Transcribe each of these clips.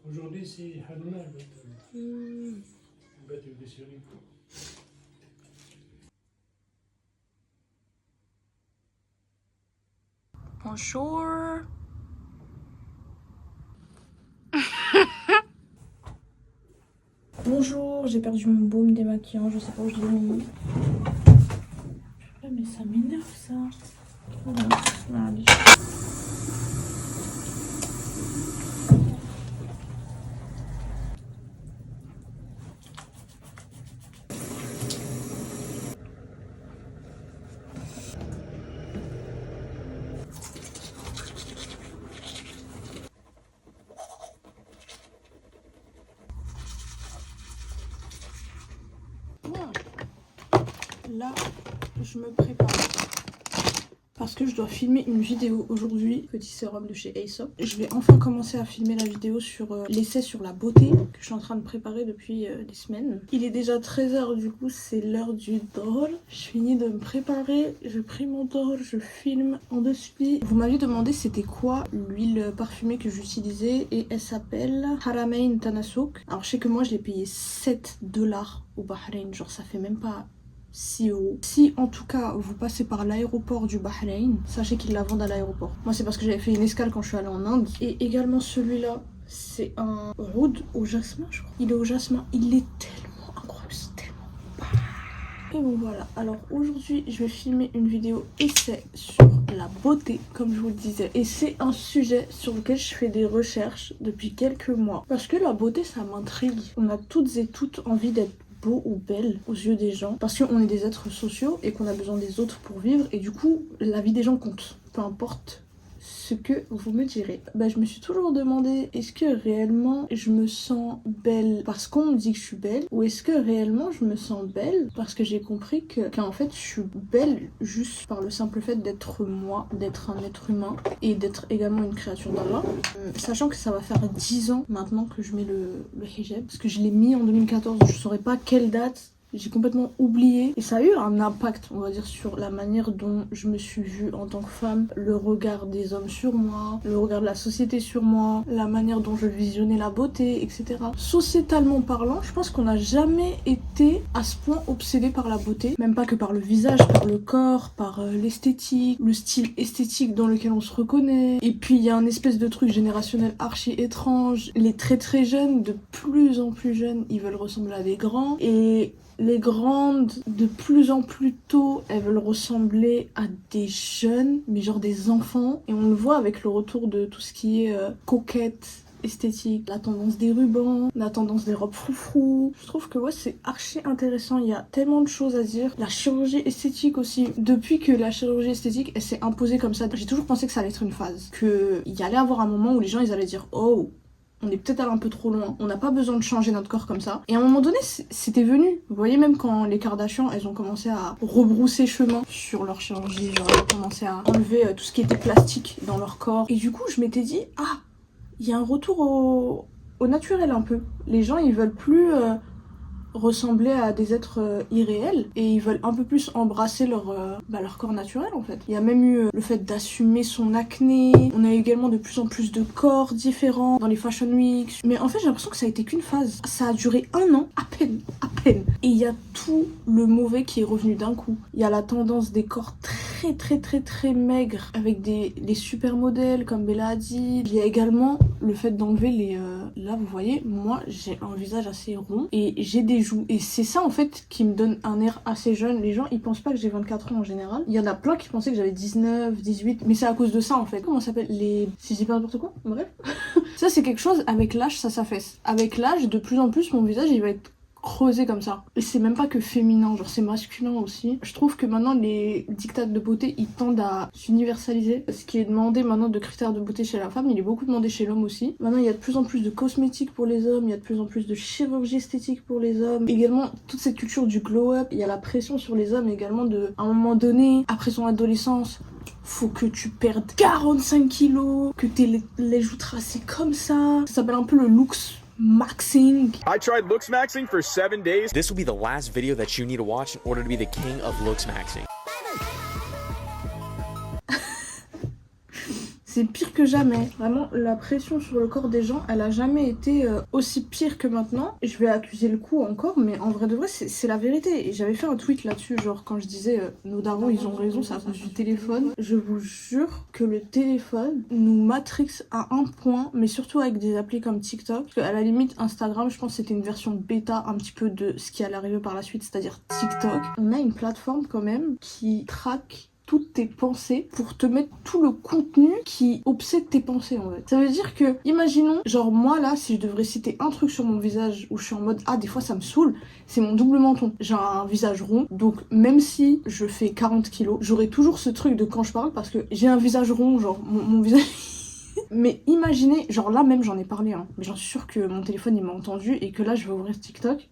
Aujourd'hui, c'est Hanouna, bête de série. Bonjour. Bonjour, j'ai perdu mon baume démaquillant, je sais pas où je l'ai mis. Mais ça m'énerve ça. Voilà. Allez. Là, je me prépare parce que je dois filmer une vidéo aujourd'hui. Petit sérum de chez Aesop. Je vais enfin commencer à filmer la vidéo sur l'essai sur la beauté que je suis en train de préparer depuis des semaines. Il est déjà 13h, du coup c'est l'heure du dohr. Je finis de me préparer, je prie mon dohr, je filme en dessus. Vous m'aviez demandé c'était quoi l'huile parfumée que j'utilisais et elle s'appelle Haramain Tanasuk. Alors je sais que moi je l'ai payé 7 $ au Bahreïn, genre ça fait même pas 6 €. Si en tout cas vous passez par l'aéroport du Bahreïn, sachez qu'ils la vendent à l'aéroport. Moi c'est parce que j'avais fait une escale quand je suis allée en Inde. Et également celui-là, c'est un oud au jasmin je crois. Il est au jasmin, il est tellement incroyable, c'est tellement bas. Et bon voilà, alors aujourd'hui je vais filmer une vidéo essai sur la beauté comme je vous le disais. Et c'est un sujet sur lequel je fais des recherches depuis quelques mois. Parce que la beauté ça m'intrigue. On a toutes et toutes envie d'être beau ou belle aux yeux des gens parce qu'on est des êtres sociaux et qu'on a besoin des autres pour vivre et du coup la vie des gens compte, peu importe ce que vous me direz. Je me suis toujours demandé, est-ce que réellement je me sens belle parce qu'on me dit que je suis belle, ou est-ce que réellement je me sens belle parce que j'ai compris qu'en fait je suis belle juste par le simple fait d'être moi, d'être un être humain et d'être également une créature d'Allah. Sachant que ça va faire 10 ans maintenant que je mets le hijab, parce que je l'ai mis en 2014, je saurais pas quelle date. J'ai complètement oublié et ça a eu un impact, on va dire, sur la manière dont je me suis vue en tant que femme, le regard des hommes sur moi, le regard de la société sur moi, la manière dont je visionnais la beauté, etc. Sociétalement parlant, je pense qu'on n'a jamais été à ce point obsédé par la beauté, même pas que par le visage, par le corps, par l'esthétique, le style esthétique dans lequel on se reconnaît. Et puis il y a un espèce de truc générationnel archi étrange. Les très très jeunes, de plus en plus jeunes, ils veulent ressembler à des grands et les grandes, de plus en plus tôt, elles veulent ressembler à des jeunes, mais genre des enfants. Et on le voit avec le retour de tout ce qui est coquette, esthétique, la tendance des rubans, la tendance des robes froufrou. Je trouve que ouais, c'est archi intéressant, il y a tellement de choses à dire. La chirurgie esthétique aussi. Depuis que la chirurgie esthétique, elle s'est imposée comme ça, j'ai toujours pensé que ça allait être une phase. Qu'il y allait avoir un moment où les gens, ils allaient dire « Oh !» on est peut-être allé un peu trop loin, on n'a pas besoin de changer notre corps comme ça. Et à un moment donné, c'était venu. Vous voyez, même quand les Kardashians, elles ont commencé à rebrousser chemin sur leur chirurgie, genre elles ont commencé à enlever tout ce qui était plastique dans leur corps. Et du coup, je m'étais dit, ah, il y a un retour au naturel un peu. Les gens, ils veulent plus ressembler à des êtres irréels et ils veulent un peu plus embrasser leur corps naturel en fait. Il y a même eu le fait d'assumer son acné. On a eu également de plus en plus de corps différents dans les Fashion Week. Mais en fait j'ai l'impression que ça a été qu'une phase. Ça a duré 1 an, à peine. Et il y a tout le mauvais qui est revenu d'un coup. Il y a la tendance des corps très maigres avec des supermodèles comme Bella Hadid. Il y a également le fait d'enlever les... Là vous voyez, moi j'ai un visage assez rond et j'ai des joues. Et c'est ça en fait qui me donne un air assez jeune. Les gens ils pensent pas que j'ai 24 ans en général. Il y en a plein qui pensaient que j'avais 19, 18. Mais c'est à cause de ça en fait. Comment ça s'appelle les... Si je dis pas n'importe quoi, bref. Ça c'est quelque chose, avec l'âge ça s'affaisse. Avec l'âge de plus en plus mon visage il va être creusé comme ça. Et c'est même pas que féminin, genre c'est masculin aussi. Je trouve que maintenant les dictats de beauté ils tendent à s'universaliser. Ce qui est demandé maintenant de critères de beauté chez la femme, il est beaucoup demandé chez l'homme aussi. Maintenant il y a de plus en plus de cosmétiques pour les hommes, il y a de plus en plus de chirurgie esthétique pour les hommes. Également toute cette culture du glow up, il y a la pression sur les hommes également de, à un moment donné, après son adolescence, faut que tu perdes 45 kilos, que t'aies les joues tracées comme ça. Ça s'appelle un peu le looks maxing. I tried looks maxing for 7 days. This will be the last video that you need to watch in order to be the king of looks maxing. C'est pire que jamais. Vraiment, la pression sur le corps des gens, elle a jamais été aussi pire que maintenant. Je vais accuser le coup encore, mais en vrai de vrai, c'est la vérité. Et j'avais fait un tweet là-dessus, genre quand je disais nos darons, ils ont raison, c'est à cause du téléphone. Je vous jure que le téléphone nous matrixe à un point, mais surtout avec des applis comme TikTok. Parce qu'à la limite, Instagram, je pense que c'était une version bêta un petit peu de ce qui allait arriver par la suite, c'est-à-dire TikTok. On a une plateforme quand même qui traque toutes tes pensées pour te mettre tout le contenu qui obsède tes pensées en fait. Ça veut dire que, imaginons, genre moi là, si je devrais citer un truc sur mon visage où je suis en mode ah des fois ça me saoule, c'est mon double menton. J'ai un visage rond, donc même si je fais 40 kilos, j'aurai toujours ce truc de quand je parle parce que j'ai un visage rond, genre mon visage... Mais imaginez, genre là même j'en ai parlé, hein, mais j'en suis sûre que mon téléphone il m'a entendu et que là je vais ouvrir TikTok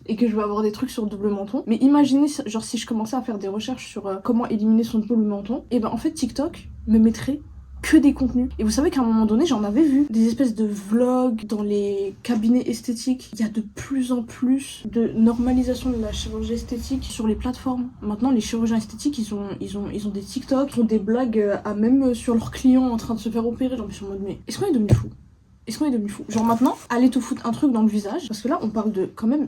et que je vais avoir des trucs sur le double menton. Mais imaginez, genre si je commençais à faire des recherches sur comment éliminer son double menton, et ben en fait TikTok me mettrait que des contenus. Et vous savez qu'à un moment donné, j'en avais vu des espèces de vlogs dans les cabinets esthétiques. Il y a de plus en plus de normalisation de la chirurgie esthétique sur les plateformes. Maintenant, les chirurgiens esthétiques, ils ont des TikTok, ils ont des blagues à même sur leurs clients en train de se faire opérer. Genre, ils sont en mode, mais est-ce qu'on est devenu fou? Est-ce qu'on est devenu fou? Genre maintenant, allez te foutre un truc dans le visage. Parce que là, on parle de quand même...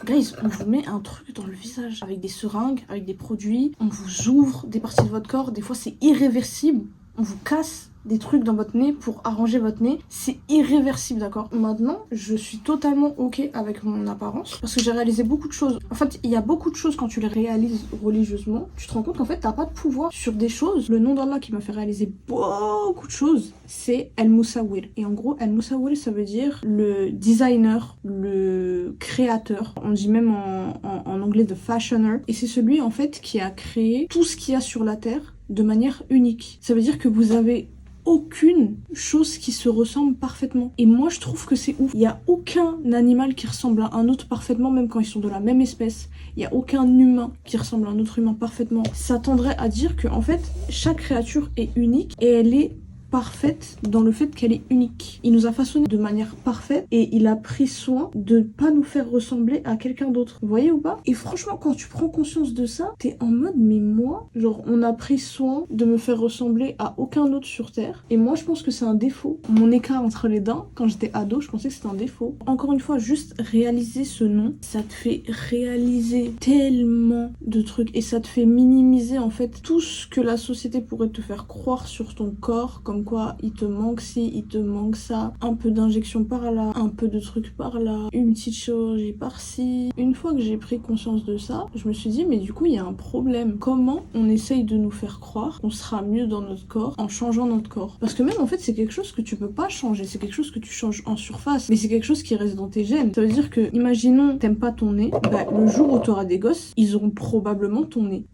Guys, on vous met un truc dans le visage avec des seringues, avec des produits. On vous ouvre des parties de votre corps. Des fois, c'est irréversible. On vous casse des trucs dans votre nez pour arranger votre nez. C'est irréversible, d'accord? Maintenant, je suis totalement ok avec mon apparence parce que j'ai réalisé beaucoup de choses. En fait, il y a beaucoup de choses quand tu les réalises religieusement. Tu te rends compte qu'en fait, t'as pas de pouvoir sur des choses. Le nom d'Allah qui m'a fait réaliser beaucoup de choses, c'est El Mousawir. Et en gros, El Mousawir, ça veut dire le designer, le créateur. On dit même en anglais the fashioner. Et c'est celui, en fait, qui a créé tout ce qu'il y a sur la Terre de manière unique. Ça veut dire que vous avez aucune chose qui se ressemble parfaitement. Et moi, je trouve que c'est ouf. Il n'y a aucun animal qui ressemble à un autre parfaitement, même quand ils sont de la même espèce. Il n'y a aucun humain qui ressemble à un autre humain parfaitement. Ça tendrait à dire que, en fait, chaque créature est unique et elle est parfaite dans le fait qu'elle est unique. Il nous a façonné de manière parfaite et il a pris soin de pas nous faire ressembler à quelqu'un d'autre. Vous voyez ou pas? Et franchement, quand tu prends conscience de ça, t'es en mode, mais moi, genre, on a pris soin de me faire ressembler à aucun autre sur Terre. Et moi, je pense que c'est un défaut. Mon écart entre les dents, quand j'étais ado, je pensais que c'était un défaut. Encore une fois, juste réaliser ce nom, ça te fait réaliser tellement de trucs et ça te fait minimiser, en fait, tout ce que la société pourrait te faire croire sur ton corps, comme quoi il te manque ci, il te manque ça, un peu d'injection par là, un peu de trucs par là, une petite chirurgie par-ci. Une fois que j'ai pris conscience de ça, je me suis dit mais du coup il y a un problème. Comment on essaye de nous faire croire qu'on sera mieux dans notre corps en changeant notre corps? Parce que même en fait c'est quelque chose que tu peux pas changer, c'est quelque chose que tu changes en surface, mais c'est quelque chose qui reste dans tes gènes. Ça veut dire que, imaginons t'aimes pas ton nez, bah le jour où t'auras des gosses, ils auront probablement ton nez.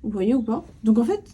Vous voyez ou pas? Donc en fait,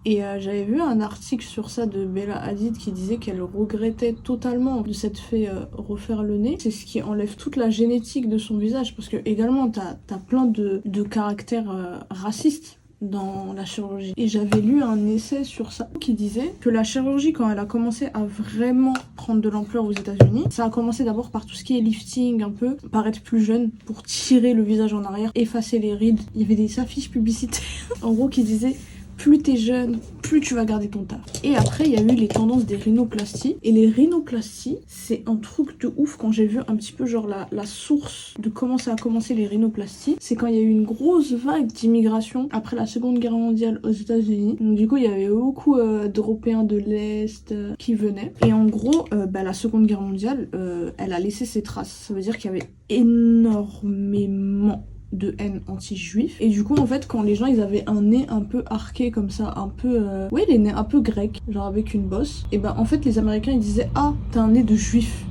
et j'avais vu un article sur ça de Bella Hadid qui disait qu'elle regrettait totalement de s'être fait refaire le nez. C'est ce qui enlève toute la génétique de son visage. Parce que également, t'as plein de caractères racistes dans la chirurgie. Et j'avais lu un essai sur ça qui disait que la chirurgie, quand elle a commencé à vraiment prendre de l'ampleur aux États-Unis, ça a commencé d'abord par tout ce qui est lifting, un peu, paraître plus jeune pour tirer le visage en arrière, effacer les rides. Il y avait des affiches publicitaires en gros qui disaient plus t'es jeune, plus tu vas garder ton taf. Et après, il y a eu les tendances des rhinoplasties. Et les rhinoplasties, c'est un truc de ouf quand j'ai vu un petit peu genre la source de comment ça a commencé les rhinoplasties. C'est quand il y a eu une grosse vague d'immigration après la Seconde Guerre mondiale aux États-Unis. Donc du coup, il y avait beaucoup d'Européens de l'Est qui venaient. Et en gros, la Seconde Guerre mondiale, elle a laissé ses traces. Ça veut dire qu'il y avait énormément de haine anti-juif. Et du coup, en fait, quand les gens, ils avaient un nez un peu arqué comme ça, un peu... ouais, les nez un peu grecs, genre avec une bosse. Et ben, en fait, les Américains, ils disaient « Ah, t'as un nez de juif ».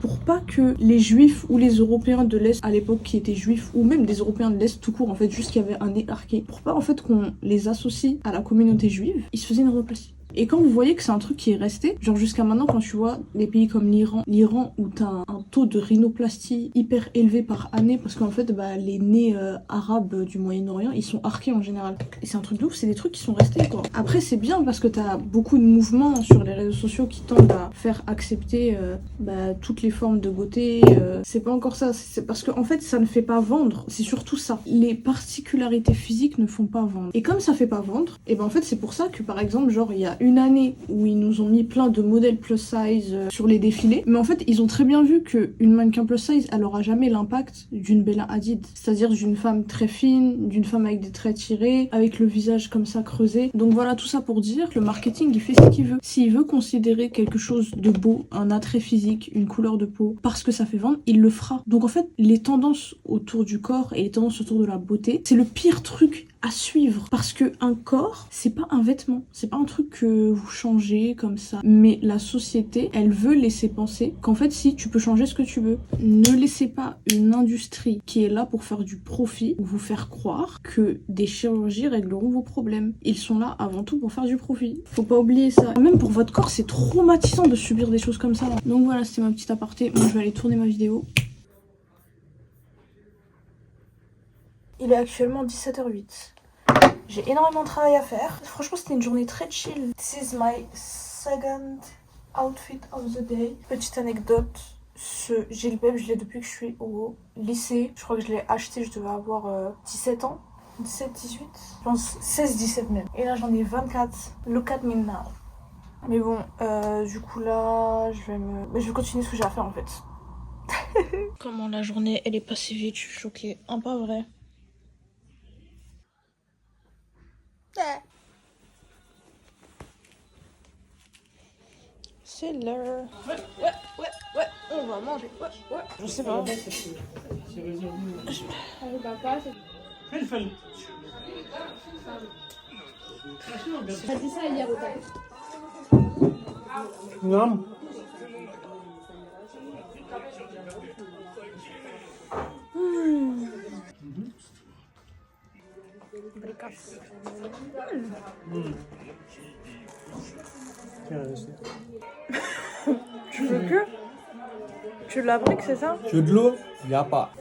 Pour pas que les juifs ou les Européens de l'Est à l'époque qui étaient juifs, ou même des Européens de l'Est tout court, en fait, juste qu'il y avait un nez arqué. Pour pas, en fait, qu'on les associe à la communauté juive, ils se faisaient une rhinoplastie. Et quand vous voyez que c'est un truc qui est resté, genre jusqu'à maintenant quand tu vois des pays comme l'Iran où t'as un taux de rhinoplastie hyper élevé par année parce qu'en fait bah, les nez arabes du Moyen-Orient ils sont arqués en général. Et c'est un truc de ouf, c'est des trucs qui sont restés quoi. Après c'est bien parce que t'as beaucoup de mouvements sur les réseaux sociaux qui tendent à faire accepter bah, toutes les formes de beauté. C'est pas encore ça, c'est parce que en fait ça ne fait pas vendre, c'est surtout ça. Les particularités physiques ne font pas vendre. Et comme ça fait pas vendre, et ben en fait c'est pour ça que par exemple genre il y a une année où ils nous ont mis plein de modèles plus size sur les défilés, mais en fait ils ont très bien vu qu'une mannequin plus size elle aura jamais l'impact d'une Bella Hadid, c'est-à-dire d'une femme très fine, d'une femme avec des traits tirés, avec le visage comme ça creusé. Donc voilà, tout ça pour dire que le marketing il fait ce qu'il veut. S'il veut considérer quelque chose de beau, un attrait physique, une couleur de peau, parce que ça fait vendre, il le fera. Donc en fait les tendances autour du corps et les tendances autour de la beauté, c'est le pire truc à suivre parce que un corps c'est pas un vêtement, c'est pas un truc que vous changez comme ça, mais la société elle veut laisser penser qu'en fait si tu peux changer ce que tu veux. Ne laissez pas une industrie qui est là pour faire du profit vous faire croire que des chirurgies régleront vos problèmes. Ils sont là avant tout pour faire du profit, faut pas oublier ça. Même pour votre corps c'est traumatisant de subir des choses comme ça. Donc voilà, c'était ma petite aparté. Moi je vais aller tourner ma vidéo. Il est actuellement 17h08. J'ai énormément de travail à faire. Franchement, c'était une journée très chill. This is my second outfit of the day. Petite anecdote, ce gilbab, je l'ai depuis que je suis au lycée. Je crois que je l'ai acheté, je devais avoir 17 ans. 17, 18 je pense 16, 17 même. Et là, j'en ai 24. Look at me now. Mais bon, du coup là, je vais continuer ce que j'ai à faire en fait. Comment la journée, elle est passée vite, je suis choquée. Un pas vrai. C'est l'heure. Ouais, on va manger. Ouais. Je sais pas. C'est réservé. T'as dit ça hier au taf. Non. Tu veux que tu l'as appris que c'est ça? Tu veux de l'eau? Y a pas.